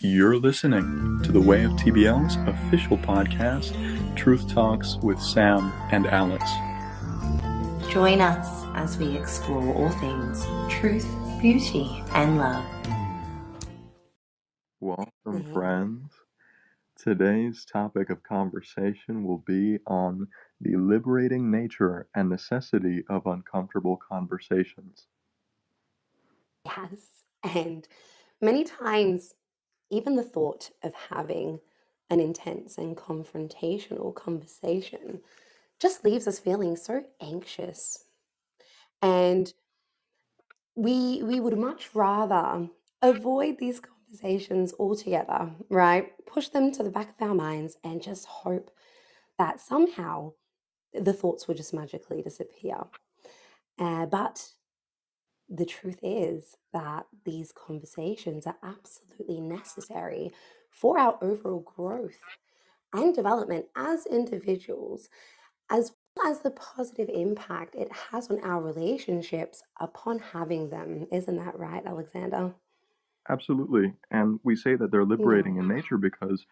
You're listening to the Way of TBL's official podcast, Truth Talks with Sam and Alex. Join us as we explore all things truth, beauty, and love. Welcome, friends. Today's topic of conversation will be on the liberating nature and necessity of uncomfortable conversations. Yes, and many times, even the thought of having an intense and confrontational conversation just leaves us feeling so anxious. And we would much rather avoid these conversations altogether, right? Push them to the back of our minds and just hope that somehow the thoughts will just magically disappear. But the truth is that these conversations are absolutely necessary for our overall growth and development as individuals, as well as the positive impact it has on our relationships upon having them. Isn't that right, Alexander? Absolutely. And we say that they're liberating in nature because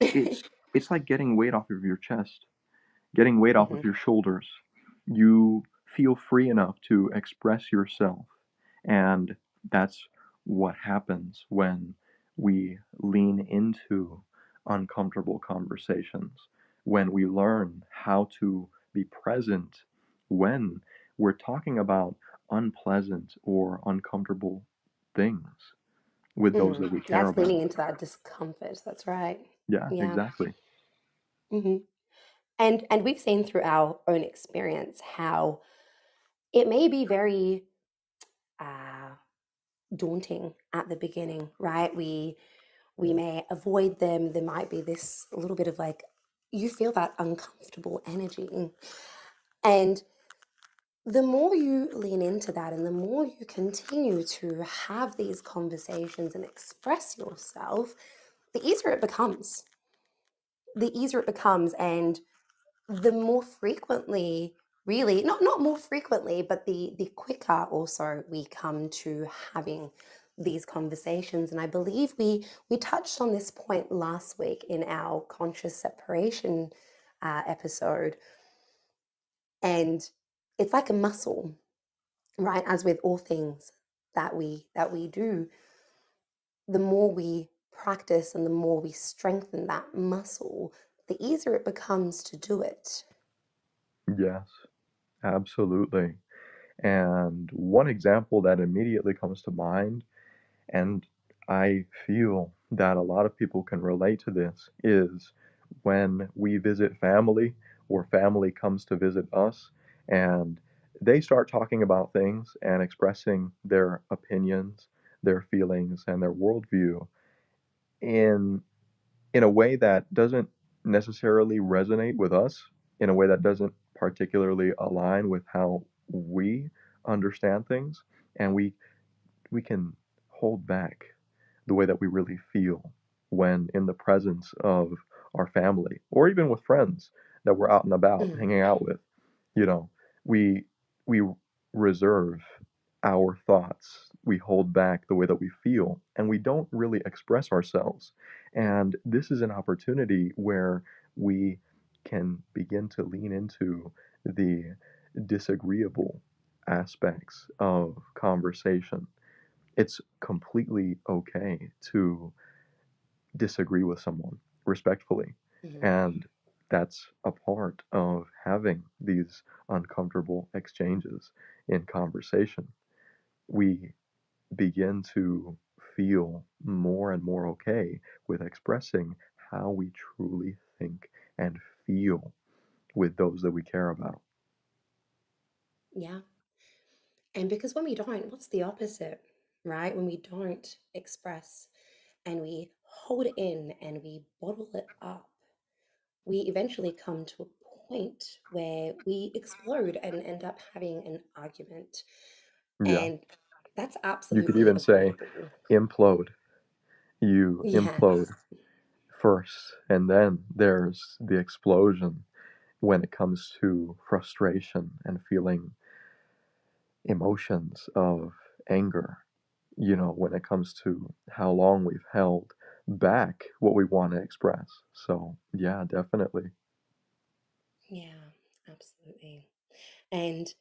it's it's like getting weight off of your chest, getting weight off of your shoulders. You feel free enough to express yourself. And that's what happens when we lean into uncomfortable conversations, when we learn how to be present when we're talking about unpleasant or uncomfortable things with those that we care Yes, about. leaning into that discomfort. That's right. Yeah, Yeah. exactly. hmm And we've seen through our own experience how it may be very uh, daunting at the beginning, right? We may avoid them. There might be this little bit of like, you feel that uncomfortable energy. And the more you lean into that and the more you continue to have these conversations and express yourself, the easier it becomes. The easier it becomes. And the more frequently, really, not more frequently, but the quicker also we come to having these conversations. And I believe we touched on this point last week in our conscious separation episode. And it's like a muscle, right? As with all things that we do, the more we practice and the more we strengthen that muscle, the easier it becomes to do it. Yes, absolutely. And one example that immediately comes to mind, and I feel that a lot of people can relate to this, is when we visit family or family comes to visit us and they start talking about things and expressing their opinions, their feelings, and their worldview in in a way that doesn't necessarily resonate with us, in a way that doesn't particularly align with how we understand things, and we can hold back the way that we really feel when in the presence of our family or even with friends that we're out and about Mm. hanging out with. You know, we we reserve our thoughts, we hold back the way that we feel, and we don't really express ourselves. And this is an opportunity where we can begin to lean into the disagreeable aspects of conversation. It's completely okay to disagree with someone respectfully. Mhm. And that's a part of having these uncomfortable exchanges in conversation. We begin to feel more and more okay with expressing how we truly think and feel with those that we care about. Yeah. And because when we don't, what's the opposite, right? When we don't express and we hold it in and we bottle it up, we eventually come to a point where we explode and end up having an argument. Yeah. And that's You could absolutely even say avoidable. implode. You implode Yes. first, and then there's the explosion when it comes to frustration and feeling emotions of anger, when it comes to how long we've held back what we want to express. So, yeah, definitely. Yeah, absolutely. And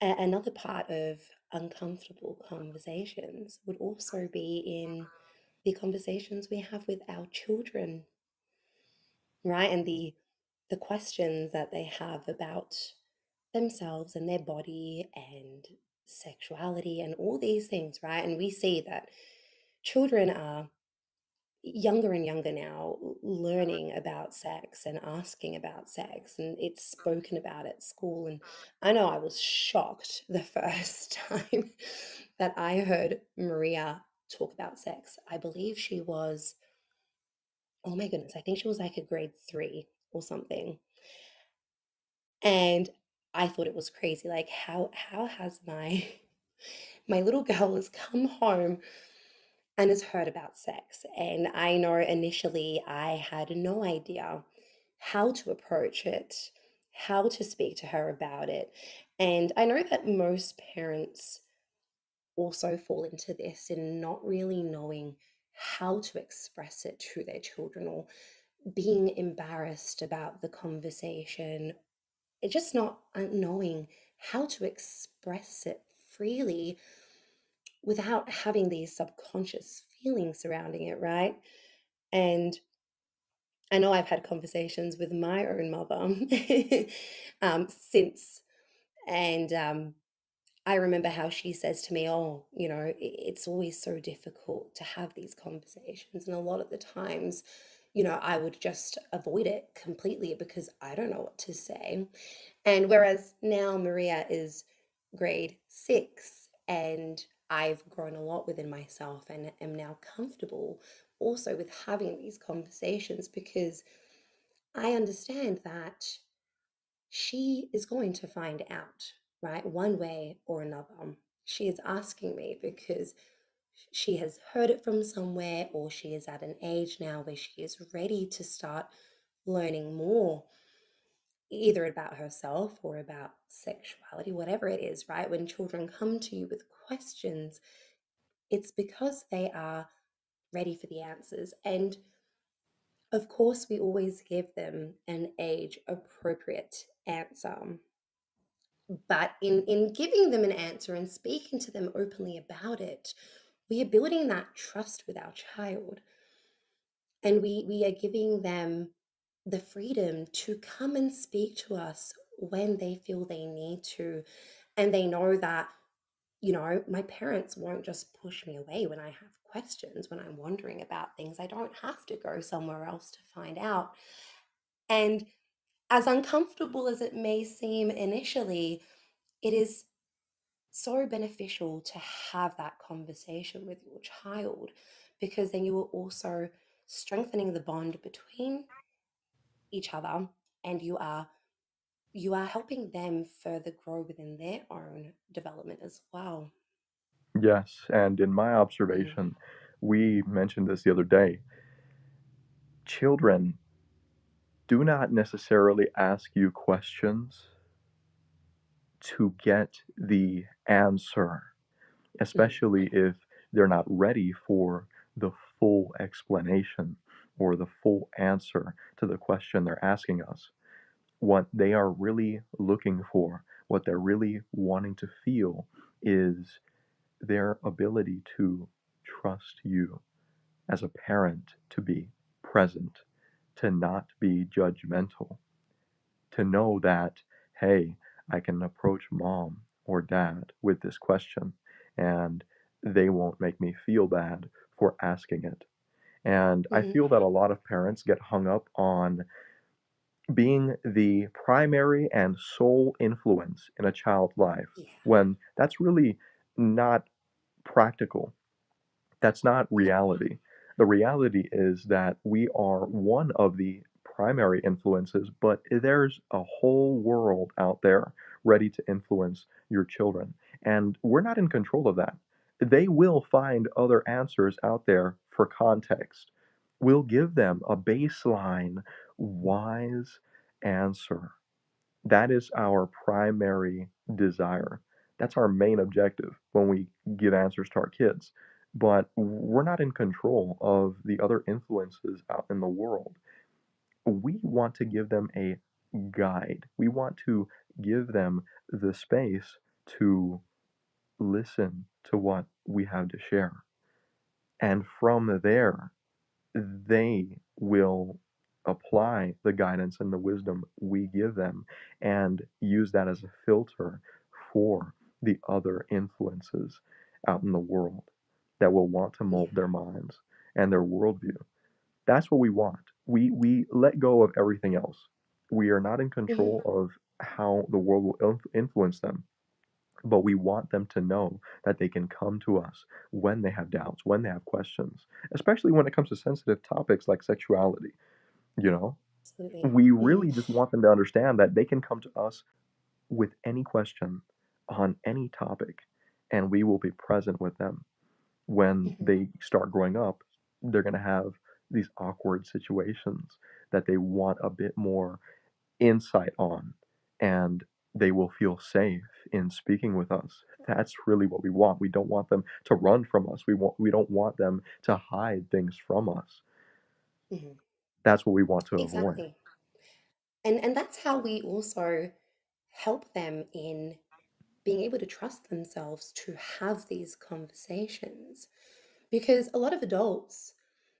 another part of uncomfortable conversations would also be in the conversations we have with our children, right? And the questions that they have about themselves and their body and sexuality and all these things, right? And we see that children are younger and younger now learning about sex and asking about sex, and it's spoken about at school. And I know I was shocked the first time that I heard Maria talk about sex. I believe she was, oh my goodness, I think she was like a grade 3 or something. And I thought it was crazy. Like, how has my my little girl has come home and has heard about sex? And I know initially I had no idea how to approach it, how to speak to her about it. And I know that most parents also fall into this in not really knowing how to express it to their children, or being embarrassed about the conversation. It's just not knowing how to express it freely without having these subconscious feelings surrounding it, right? And I know I've had conversations with my own mother since, and I remember how she says to me, "Oh, it's always so difficult to have these conversations." And a lot of the times, I would just avoid it completely because I don't know what to say. And whereas now Maria is grade 6, and I've grown a lot within myself and am now comfortable also with having these conversations, because I understand that she is going to find out, right? One way or another. She is asking me because she has heard it from somewhere, or she is at an age now where she is ready to start learning more, either about herself or about sexuality, whatever it is, right? When children come to you with questions, it's because they are ready for the answers. And of course, we always give them an age appropriate answer. But in giving them an answer and speaking to them openly about it, we are building that trust with our child. And we are giving them the freedom to come and speak to us when they feel they need to. And they know that, my parents won't just push me away when I have questions, when I'm wondering about things. I don't have to go somewhere else to find out. And as uncomfortable as it may seem initially, it is so beneficial to have that conversation with your child, because then you are also strengthening the bond between each other, and you are helping them further grow within their own development as well. Yes, and in my Mm. observation, we mentioned this the other day. Children do not necessarily ask you questions to get the answer, Mm. especially if they're not ready for the full explanation or the full answer to the question they're asking us. What they are really looking for, what they're really wanting to feel, is their ability to trust you as a parent, to be present, to not be judgmental, to know that, hey, I can approach mom or dad with this question and they won't make me feel bad for asking it. And I Mhm. feel that a lot of parents get hung up on being the primary and sole influence in a child's life Yeah. when that's really not practical. That's not No. reality. The reality is that we are one of the primary influences, but there's a whole world out there ready to influence your children. And we're not in control of that. They will find other answers out there for context. We'll give them a baseline, wise answer. That is our primary desire. That's our main objective when we give answers to our kids. but we're not in control of the other influences out in the world. We want to give them a guide. We want to give them the space to listen to what we have to share. And from there, they will apply the guidance and the wisdom we give them and use that as a filter for the other influences out in the world that will want to Yeah. mold their minds and their worldview. That's what we want. We let go of everything else. We are not in Hmm. control of how the world will influence them, but we want them to know that they can come to us when they have doubts, when they have questions, especially when it comes to sensitive topics like sexuality. You know, Absolutely. we Hmm. really just want them to understand that they can come to us with any question on any topic, and we will be present with them. When Hmm. they start growing up, they're going to have these awkward situations that they want a bit more insight on, and they will feel safe in speaking with us. That's really what we want. We don't want them to run from us. We don't want them to hide things from us. Hmm. That's what we want to avoid. Exactly. And that's how we also help them in being able to trust themselves to have these conversations. Because a lot of adults,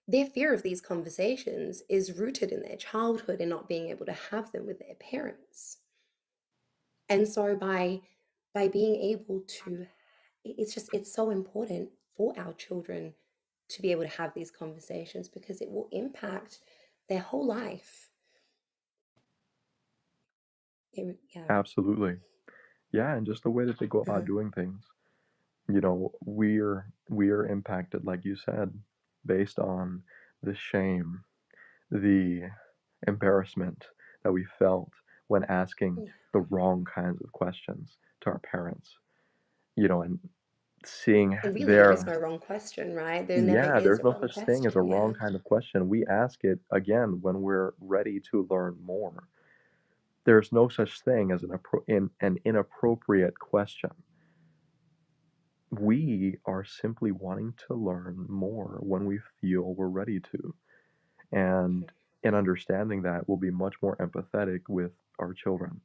their fear of these conversations is rooted in their childhood and not being able to have them with their parents. And so by being able to, it's just, it's so important for our children to be able to have these conversations because it will impact their whole life. Yeah. Absolutely. Yeah, and just the way that they go about Uh-huh. doing things. We're impacted, like you said, based on the shame, the embarrassment that we felt when asking Yeah. the wrong kinds of questions to our parents. And seeing And really, there is their no wrong question, right? There never yeah, is there's a no wrong such thing as a question. wrong Yeah. kind of question. We ask it again when we're ready to learn more. There's no such thing as an inappropriate question. We are simply wanting to learn more when we feel we're ready to. And Mhm. in understanding that, we'll be much more empathetic with our children.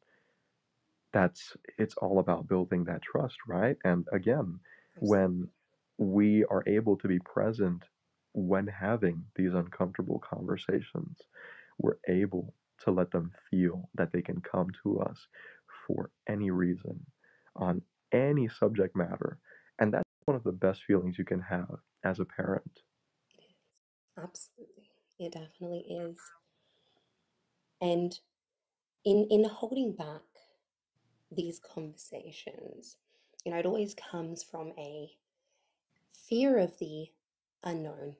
It's all about building that trust, right? And again, when Absolutely. we are able to be present when having these uncomfortable conversations, we're able to let them feel that they can come to us for any reason on any subject matter. And that's one of the best feelings you can have as a parent. It is. Absolutely. It definitely is. And in holding back these conversations, it always comes from a fear of the unknown,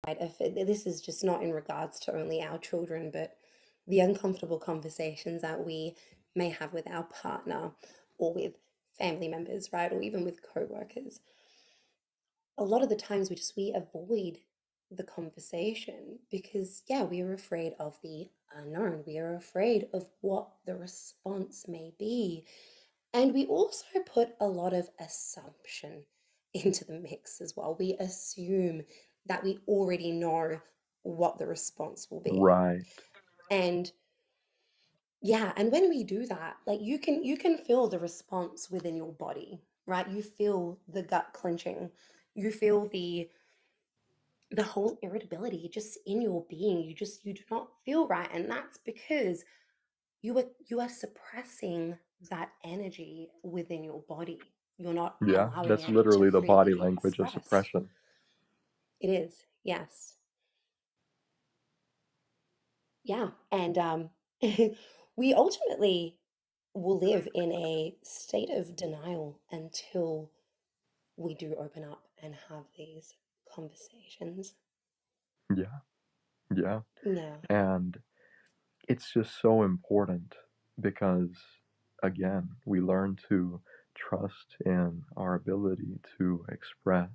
right? If this is just not in regards to only our children, but the uncomfortable conversations that we may have with our partner or with family members, right? Or even with co-workers. A lot of the times we avoid the conversation because yeah, we are afraid of the unknown. We are afraid of what the response may be. And we also put a lot of assumption into the mix as well. We assume that we already know what the response will be. Right. And yeah, and when we do that, like you can feel the response within your body, right? You feel the gut clenching. You feel the whole irritability just in your being. You do not feel right, and that's because you are suppressing that energy within your body. You're not Yeah, allowing that's it to literally the freely body be language of expressed. suppression. It is, yes. Yeah, and we ultimately will live in a state of denial until we do open up and have these conversations. Yeah, yeah. Yeah. And it's just so important because, again, we learn to trust in our ability to express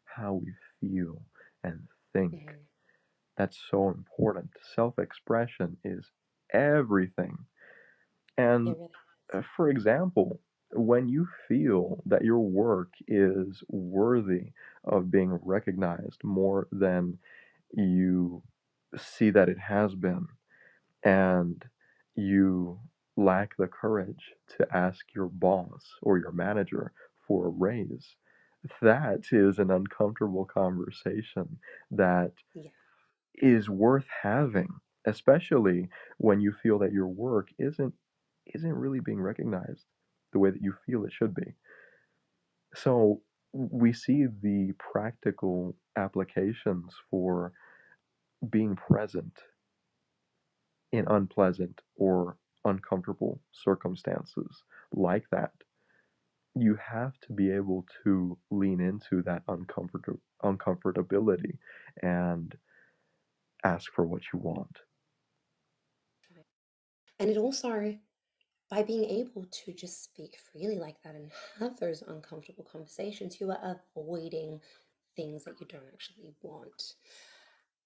how we feel and think. Mhm. That's so important. Self expression is everything. It And really for example, When you feel that your work is worthy of being recognized more than you see that it has been, and you lack the courage to ask your boss or your manager for a raise, that is an uncomfortable conversation that Yeah. is worth having, especially when you feel that your work isn't really being recognized the way that you feel it should be. So we see the practical applications for being present in unpleasant or uncomfortable circumstances like that. You have to be able to lean into that uncomfortability and ask for what you want. And it also, by being able to just speak freely like that and have those uncomfortable conversations, you are avoiding things that you don't actually want.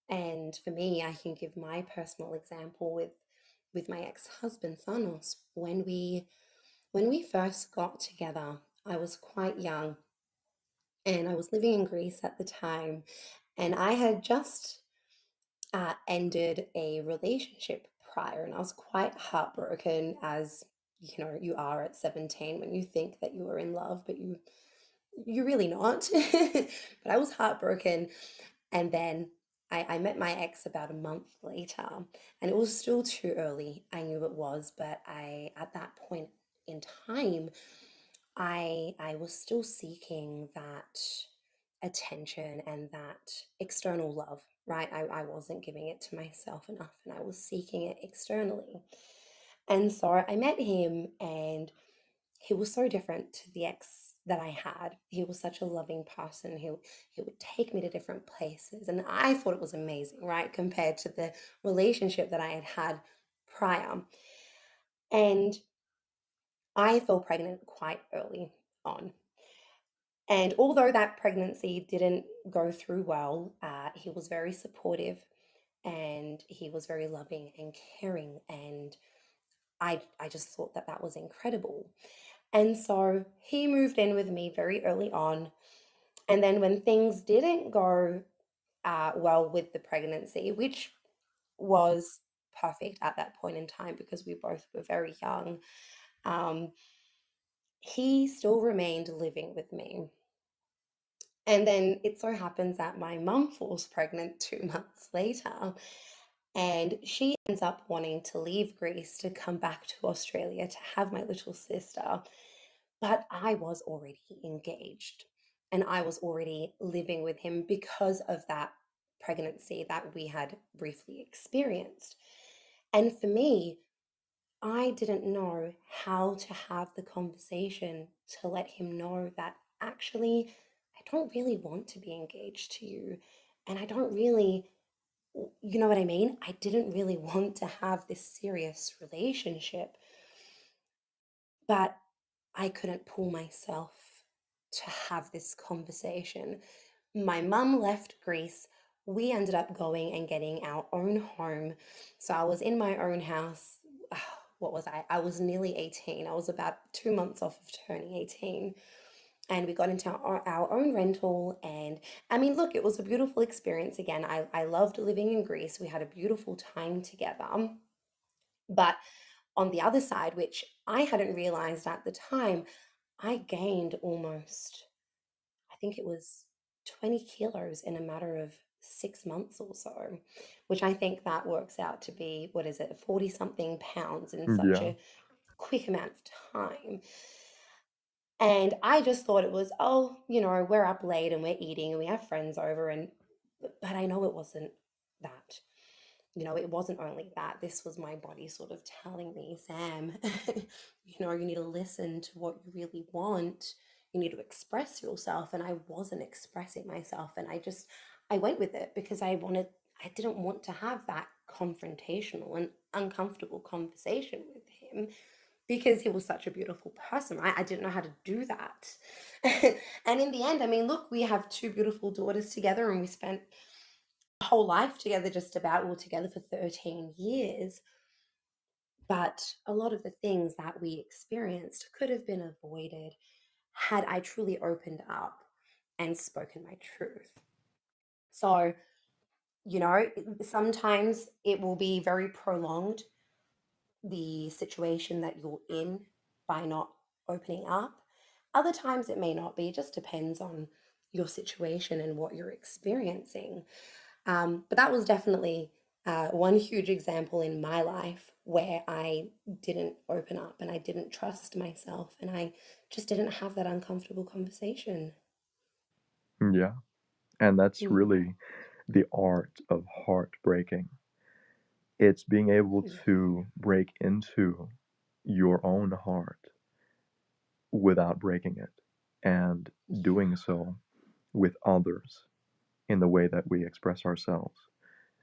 And for me, I can give my personal example with my ex-husband Thanos. When we first got together, I was quite young and I was living in Greece at the time, and I had just ended a relationship prior, and I was quite heartbroken, as you are at 17 when you think that you are in love, but you're really not. But I was heartbroken, and then I met my ex about a month later, and it was still too early. I knew it was, but I at that point in time, I was still seeking that attention and that external love, right? I wasn't giving it to myself enough, and I was seeking it externally. And so I met him, and he was so different to the ex that I had. He was such a loving person. He would take me to different places, and I thought it was amazing, right? Compared to the relationship that I had had prior. And I fell pregnant quite early on. And although that pregnancy didn't go through well, he was very supportive and he was very loving and caring. And I just thought that that was incredible. And so he moved in with me very early on. And then when things didn't go well with the pregnancy, which was perfect at that point in time because we both were very young, um, he still remained living with me. And then it so happens that my mum falls pregnant 2 months later, and she ends up wanting to leave Greece to come back to Australia to have my little sister. But I was already engaged and I was already living with him because of that pregnancy that we had briefly experienced. And for me, I didn't know how to have the conversation to let him know that actually I don't really want to be engaged to you. And I don't really, you know what I mean? I didn't really want to have this serious relationship, but I couldn't pull myself to have this conversation. My mum left Greece. We ended up going and getting our own home. So I was in my own house. What was I? I was nearly 18. I was about 2 months off of turning 18. And we got into our own rental. And I mean, look, it was a beautiful experience again. I loved living in Greece. We had a beautiful time together. But on the other side, which I hadn't realized at the time, I gained almost, I think it was 20 kilos in a matter of 6 months or so, which I think that works out to be, what is it, 40 something pounds in such Yeah. a quick amount of time. And I just thought it was, oh, we're up late and we're eating and we have friends over. But I know it wasn't that. It wasn't only that. This was my body sort of telling me, Sam, you need to listen to what you really want. You need to express yourself. And I wasn't expressing myself. And I went with it because I didn't want to have that confrontational and uncomfortable conversation with him because he was such a beautiful person, right? I didn't know how to do that. And in the end, I mean, look, we have two beautiful daughters together and we spent whole life together, just about all together for 13 years. But a lot of the things that we experienced could have been avoided had I truly opened up and spoken my truth. So, sometimes it will be very prolonged, the situation that you're in, by not opening up. Other times it may not be, it just depends on your situation and what you're experiencing. But that was definitely one huge example in my life where I didn't open up and I didn't trust myself and I just didn't have that uncomfortable conversation. Yeah. And that's Mm. really the art of heartbreaking. It's being able Yeah. to break into your own heart without breaking it, and doing Yeah. so with others in the way that we express ourselves.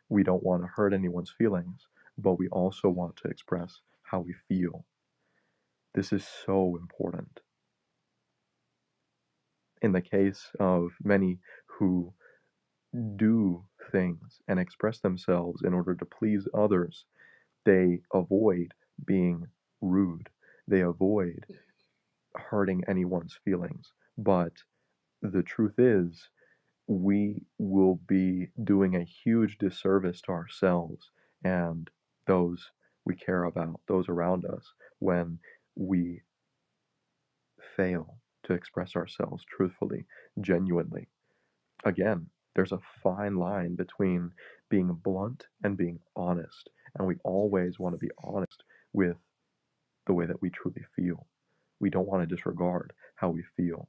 We don't want to hurt anyone's feelings, but we also want to express how we feel. This is so important. In the case of many who do things and express themselves in order to please others, they avoid being rude. They avoid hurting anyone's feelings. But the truth is, we will be doing a huge disservice to ourselves and those we care about, those around us, when we fail to express ourselves truthfully, genuinely. Again, there's a fine line between being blunt and being honest, and we always want to be honest with the way that we truly feel. We don't want to disregard how we feel.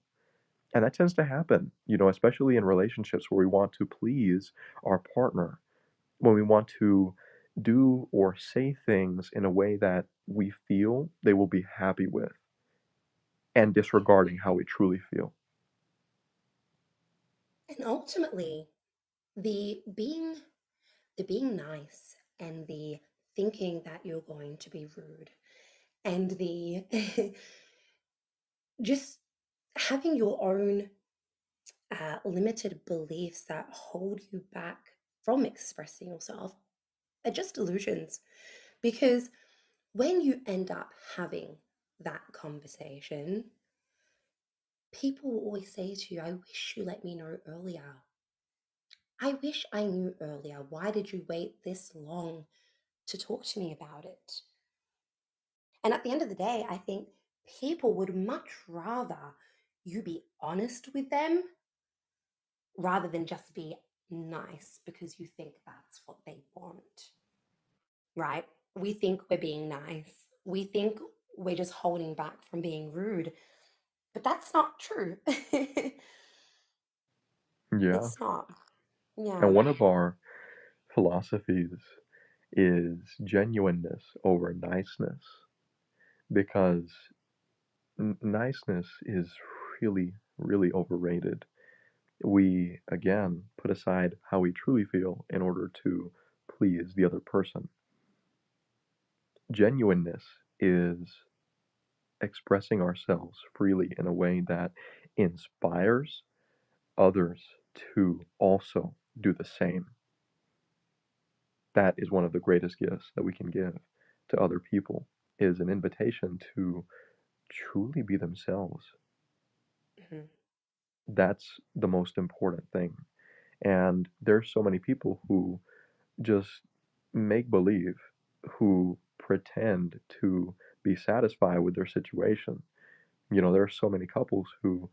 And that tends to happen, especially in relationships where we want to please our partner, when we want to do or say things in a way that we feel they will be happy with, and disregarding how we truly feel. And ultimately, the being the being nice and the thinking that you're going to be rude and the just having your own limited beliefs that hold you back from expressing yourself are just illusions. Because when you end up having that conversation, people will always say to you, I wish you let me know earlier. I wish I knew earlier. Why did you wait this long to talk to me about it? And at the end of the day, I think people would much rather you be honest with them rather than just be nice because you think that's what they want, right? We think we're being nice. We think we're just holding back from being rude, but that's not true. Yeah. It's not. And Yeah. one of our philosophies is genuineness over niceness, because niceness is really, really overrated. We, again, put aside how we truly feel in order to please the other person. Genuineness is expressing ourselves freely in a way that inspires others to also do the same. That is one of the greatest gifts that we can give to other people, is an invitation to truly be themselves. Mhm. That's the most important thing. And there's so many people who just make believe, who pretend to be satisfied with their situation. There are so many couples who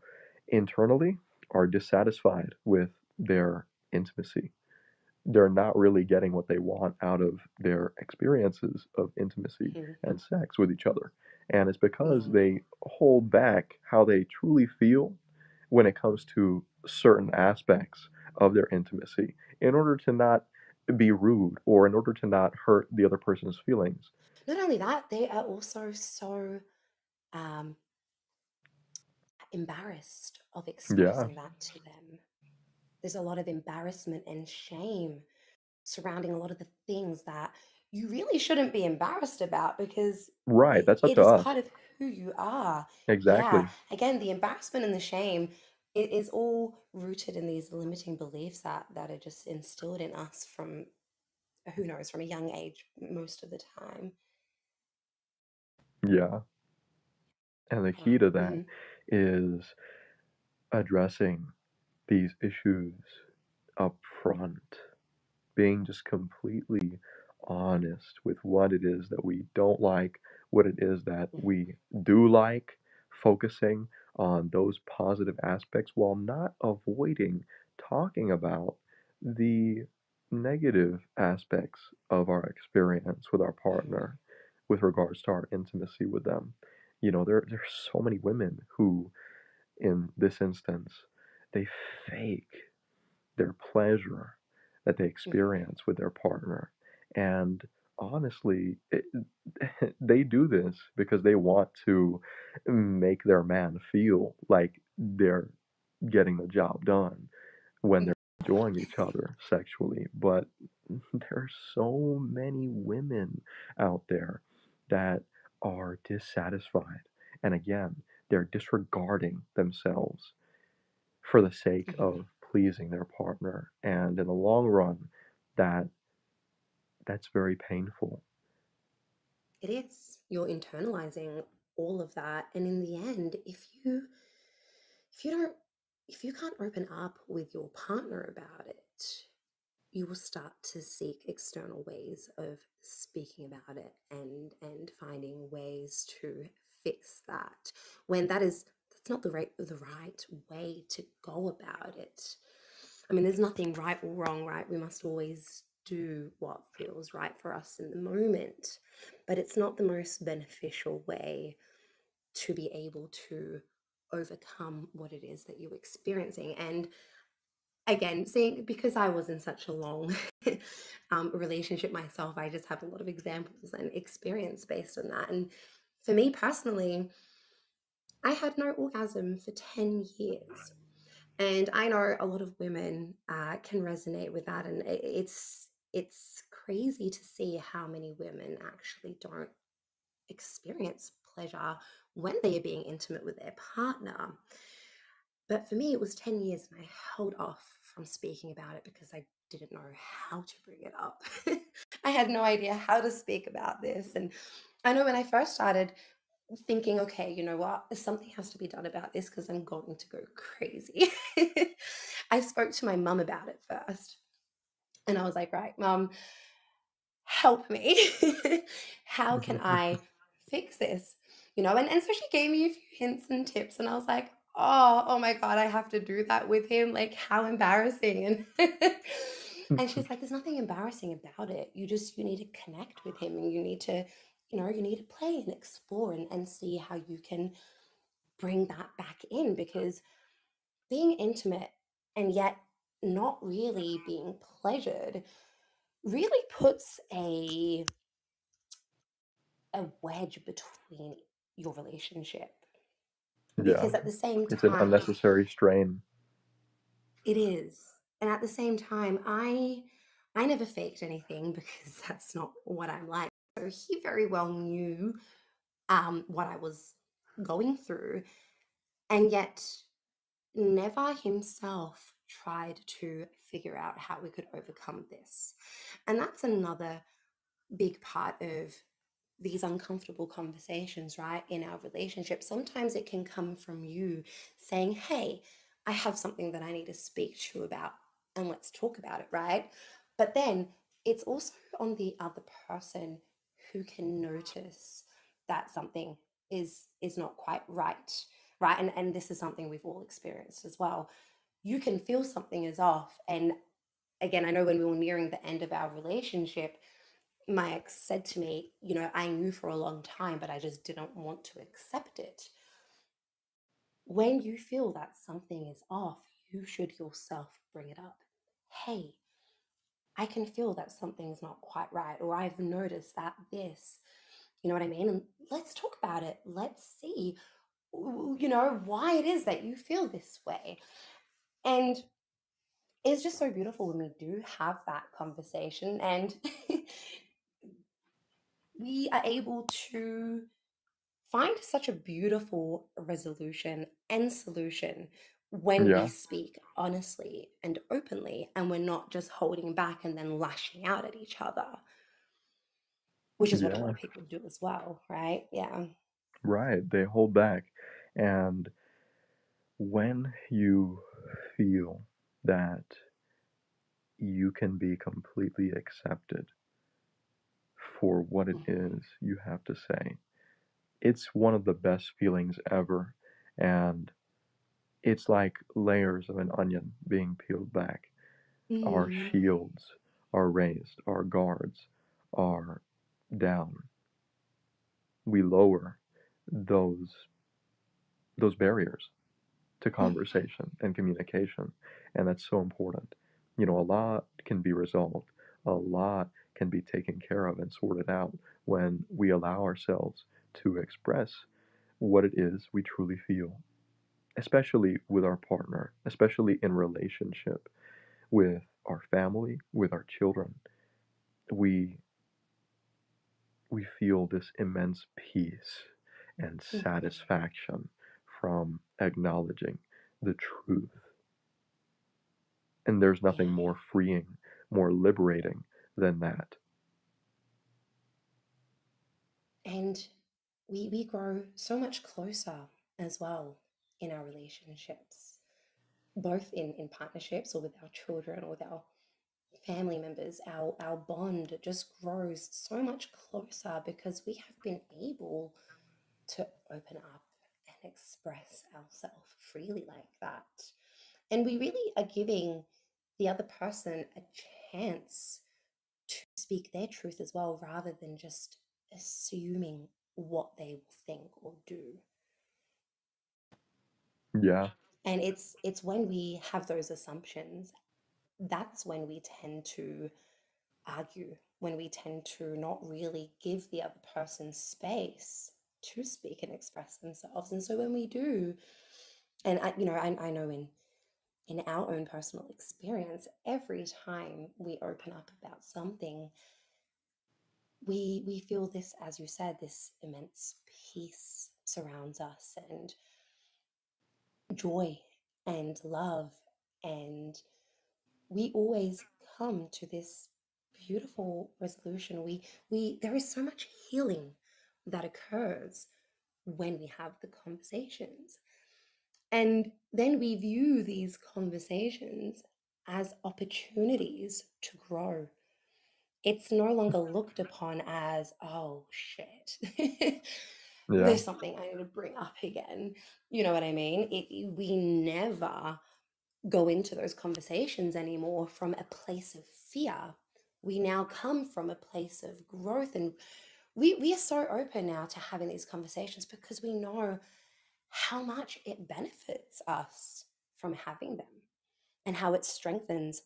internally are dissatisfied with their intimacy. They're not really getting what they want out of their experiences of intimacy Mhm. and sex with each other. And it's because No. they hold back how they truly feel when it comes to certain aspects of their intimacy, in order to not be rude or in order to not hurt the other person's feelings. Not only that, they are also so um, embarrassed of Yeah, expressing that to them. There's a lot of embarrassment and shame surrounding a lot of the things that you really shouldn't be embarrassed about because right. That's up it to is us. part of who you are. Yeah. Exactly. Again, the embarrassment and the shame, it is all rooted in these limiting beliefs that are just instilled in us from who knows, from a young age most of the time. Yeah. And the key to that Mm-hmm. is addressing these issues up front, being just completely honest with what it is that we don't like, what it is that we do like, focusing on those positive aspects while not avoiding talking about the negative aspects of our experience with our Mm-hmm. partner with regards to our intimacy with them. There's so many women who, in this instance, they fake their pleasure that they Mm-hmm. experience with their partner. And honestly, they do this because they want to make their man feel like they're getting the job done when they're enjoying each other sexually. But there's so many women out there that are dissatisfied. And again, they're disregarding themselves for the sake Mm-hmm. of pleasing their partner. And in the long run, that that's very painful. It is. You're internalizing all of that, and in the end, if you don't if you can't open up with your partner about it, you will start to seek external ways of speaking about it and finding ways to fix that, when that's not the right way to go about it. I mean, there's nothing right or wrong, right? We must always do what feels right for us in the moment, but it's not the most beneficial way to be able to overcome what it is that you're experiencing. And again, seeing, because I was in such a long relationship myself, I just have a lot of examples and experience based on that. And for me personally, I had no orgasm for 10 years. And I know a lot of women can resonate with that. And it's crazy to see how many women actually don't experience pleasure when they are being intimate with their partner. But for me, it was 10 years and I held off from speaking about it because I didn't know how to bring it up. I had no idea how to speak about this. And I know when I first started thinking, okay, you know what, something has to be done about this because I'm going to go crazy. I spoke to my mum about it first. And I was like, right, mum, help me. How can I fix this? And so she gave me a few hints and tips, and I was like, oh my God, I have to do that with him. Like, how embarrassing. And she's like, there's nothing embarrassing about it. You need to connect with him, and you need to play and explore and see how you can bring that back in, because being intimate and yet not really being pleasured really puts a wedge between your relationship, Yeah, because at the same it's an time unnecessary strain. it is. And at the same time, I never faked anything because that's not what I'm like. So he very well knew what I was going through, and yet never himself tried to figure out how we could overcome this. And that's another big part of these uncomfortable conversations, right, in our relationship. Sometimes it can come from you saying, hey, I have something that I need to speak to you about, and let's talk about it, right? But then it's also on the other person who can notice that something is not quite right, right? And this is something we've all experienced as well. You can feel something is off. And again, I know when we were nearing the end of our relationship, my ex said to me, I knew for a long time, but I just didn't want to accept it. When you feel that something is off, you should yourself bring it up. Hey, I can feel that something's not quite right, or I've noticed that this, you know what I mean? And let's talk about it. Let's see, why it is that you feel this way. And it's just so beautiful when we do have that conversation and we are able to find such a beautiful resolution and solution when we Yeah, speak honestly and openly, and we're not just holding back and then lashing out at each other. which is what a lot Yeah, of people do as well, right? Yeah. right. They hold back. And when you feel that you can be completely accepted for what it Mhm. is you have to say, it's one of the best feelings ever. And it's like layers of an onion being peeled back. Our Mm. shields are raised, our guards are down. We lower those those barriers to Mhm. conversation and communication. And that's so important. You know, a lot can be resolved, a lot can be taken care of and sorted out when we allow ourselves to express what it is we truly feel, especially with our partner, especially in relationship with our family, with our children. We we feel this immense peace and Mhm. satisfaction from acknowledging the truth. And there's nothing Yeah. more freeing, more liberating than that. And we grow so much closer as well in our relationships, both in partnerships or with our children or with our family members. Our bond just grows so much closer because we have been able to open up and express ourselves freely like that. And we really are giving the other person a chance to speak their truth as well, rather than just assuming what they will think or do. Yeah, And it's when we have those assumptions, that's when we tend to argue, when we tend to not really give the other person space to speak and express themselves. And so when we do, and I know in our own personal experience, every time we open up about something, we feel this, as you said, this immense peace surrounds us, and joy and love, and we always come to this beautiful resolution. We There is so much healing that occurs when we have the conversations, and then we view these conversations as opportunities to grow. It's no longer looked upon as, oh shit, yeah, there's something I need to bring up again. You know what I mean? We never go into those conversations anymore from a place of fear. We now come from a place of growth, and we are so open now to having these conversations because we know how much it benefits us from having them, and how it strengthens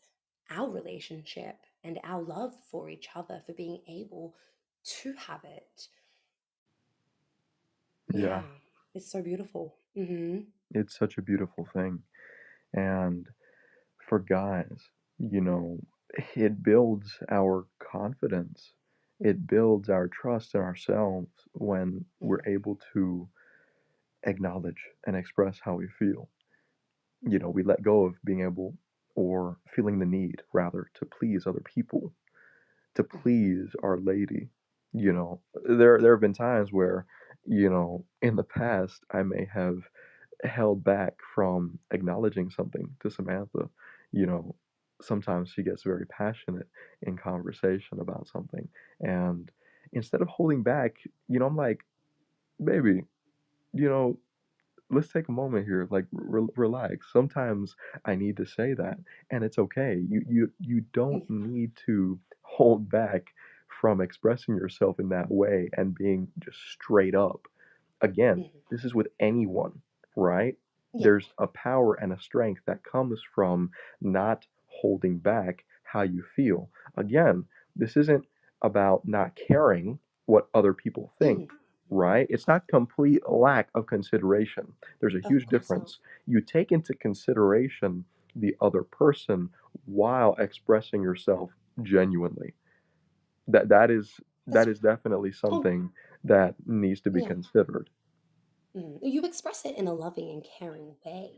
our relationship and our love for each other for being able to have it. yeah. Yeah, it's so beautiful. Hmm. It's such a beautiful thing. And for guys, you know, it builds our confidence. It builds our trust in ourselves when we're Hmm. able to acknowledge and express how we feel. You know, we let go of being able or feeling the need, rather, to please other people, to please our lady. You know, there have been times where, you know, in the past I may have held back from acknowledging something to Samantha. You know, sometimes she gets very passionate in conversation about something, and instead of holding back, you know, I'm like, baby, you know, let's take a moment here, like relax. Sometimes I need to say that, and it's okay. You don't Yeah. need to hold back from expressing yourself in that way and being just straight up. Again, Hmm. this is with anyone, right? Yeah. There's a power and a strength that comes from not holding back how you feel. Again, this isn't about not caring what other people Hmm. think, right? It's not complete lack of consideration. There's a Of huge course not. difference. You take into consideration the other person while expressing yourself genuinely. That That's is definitely oh something that needs to be yeah. considered. You express it in a loving and caring way.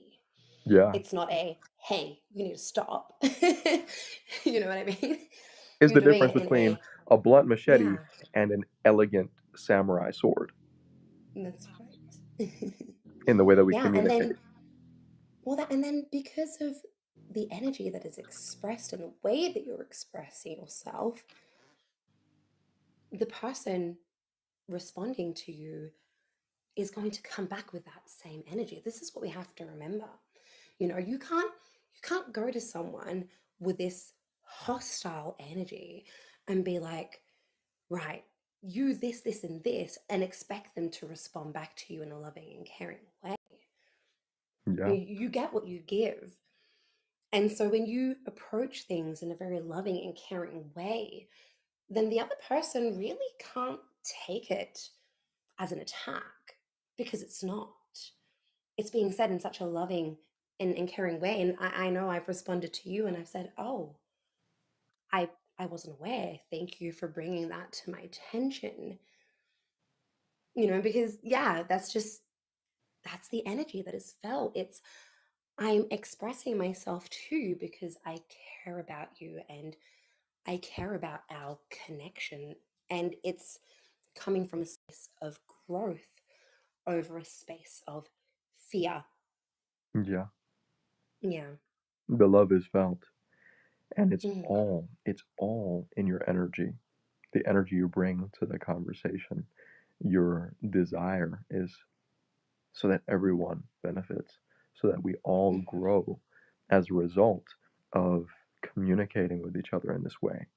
Yeah. It's not a, hey, you need to stop. You know what I mean? is You're the doing difference it in between a, a blunt machete yeah, and an elegant samurai sword that's right. in the way that we Yeah, and communicate. then, well, that, and then because of the energy that is expressed and the way that you're expressing yourself, the person responding to you is going to come back with that same energy. This is what we have to remember. You can't go to someone with this hostile energy and be like, right, you this and this, and expect them to respond back to you in a loving and caring way. Yeah, You get what you give. And so when you approach things in a very loving and caring way, then the other person really can't take it as an attack because it's not. It's being said in such a loving and caring way. And I know I've responded to you and I've said, oh, I, I wasn't aware. Thank you for bringing that to my attention. Because yeah, that's the energy that is felt. I'm expressing myself to you because I care about you and I care about our connection. And it's coming from a space of growth over a space of fear. yeah. Yeah. The love is felt, and Mm, it's all in your energy, the energy you bring to the conversation. Your desire is so that everyone benefits, so that we all mhm, grow as a result of communicating with each other in this way.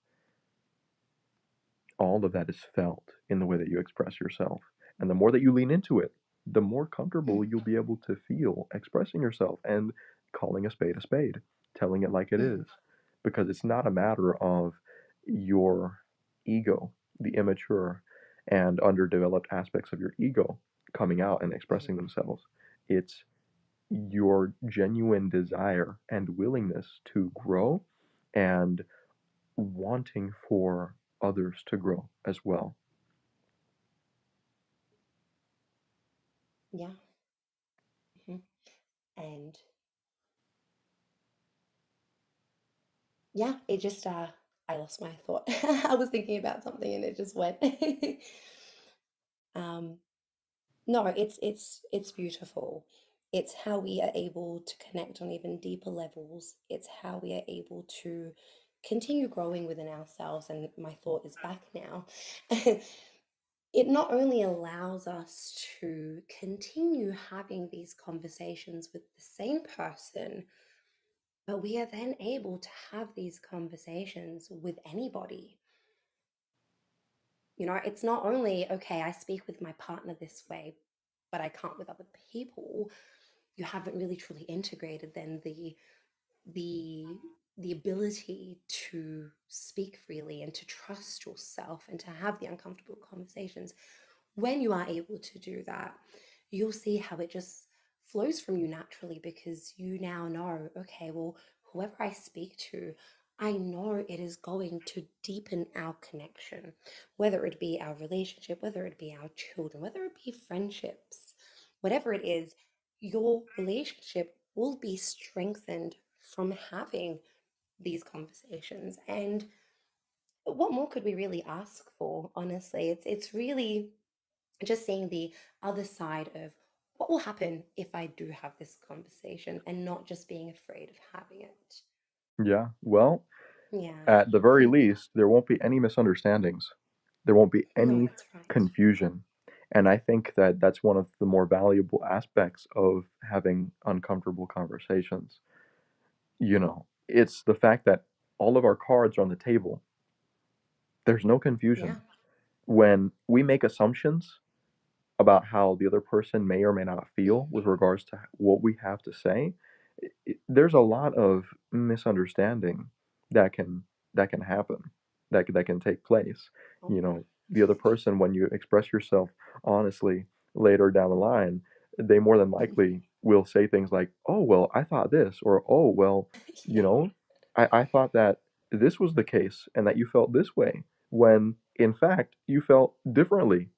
All of that is felt in the way that you express yourself. And the more that you lean into it, the more comfortable mm, you'll be able to feel expressing yourself and calling a spade, telling it like it mm, is. Because it's not a matter of your ego, the immature and underdeveloped aspects of your ego coming out and expressing mm. themselves. It's your genuine desire and willingness to grow and wanting for others to grow as well. Yeah. Mhm. And yeah, it just I lost my thought. I was thinking about something and it just went. um no, it's beautiful. It's how we are able to connect on even deeper levels. It's how we are able to continue growing within ourselves. And my thought is back now. It not only allows us to continue having these conversations with the same person, but we are then able to have these conversations with anybody. It's not only, okay, I speak with my partner this way, but I can't with other people. You haven't really truly integrated then the the ability to speak freely and to trust yourself and to have the uncomfortable conversations. When you are able to do that, you'll see how it just flows from you naturally because you now know, okay, well, whoever I speak to, I know it is going to deepen our connection, whether it be our relationship, whether it be our children, whether it be friendships, whatever it is, your relationship will be strengthened from having these conversations. And what more could we really ask for, honestly? It's really just seeing the other side of what will happen if I do have this conversation and not just being afraid of having it. Yeah, well, Yeah. at the very least, there won't be any misunderstandings. There won't be No, any that's right. confusion. And I think that that's one of the more valuable aspects of having uncomfortable conversations. It's the fact that all of our cards are on the table. There's no Yeah. confusion. When we make assumptions about how the other person may or may not feel with regards to what we have to say, there's a lot of misunderstanding that can happen, that can take place. Oh, You yeah. know, the other person, when you express yourself honestly later down the line, they more than likely will say things like, "Oh well, I thought this," or "Oh well, you Yeah. know, I thought that this was the case and that you felt this way," when in fact you felt differently.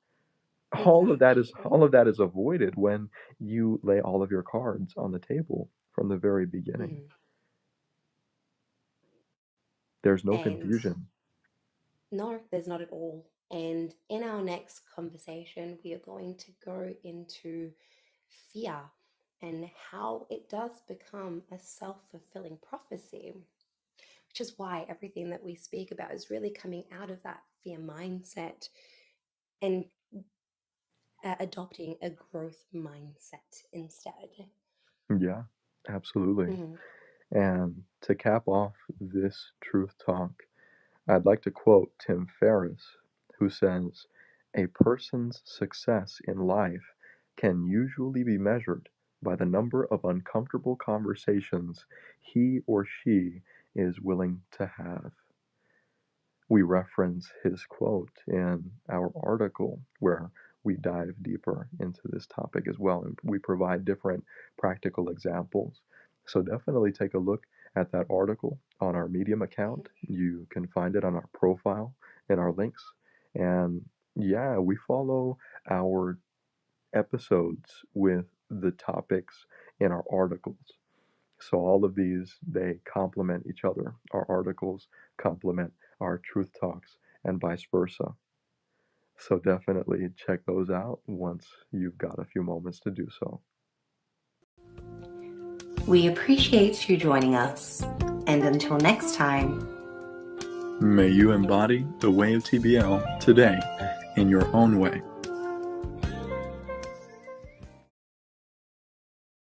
Exactly. All of that is avoided when you lay all of your cards on the table from the very beginning. Mm. There's no And confusion. No, there's not at all. And in our next conversation, we are going to go into fear and how it does become a self-fulfilling prophecy, which is why everything that we speak about is really coming out of that fear mindset and adopting a growth mindset instead. Yeah, absolutely. Mhm. And to cap off this truth talk, I'd like to quote Tim Ferriss, who says, "A person's success in life can usually be measured by the number of uncomfortable conversations he or she is willing to have." We reference his quote in our article where we dive deeper into this topic as well, and we provide different practical examples. So definitely take a look at that article on our Medium account. You can find it on our profile in our links. And yeah, we follow our episodes with the topics in our articles. So all of these, they complement each other. Our articles complement our truth talks and vice versa. So definitely check those out once you've got a few moments to do so. We appreciate you joining us, and until next time, May you embody the way of TBL today in your own way.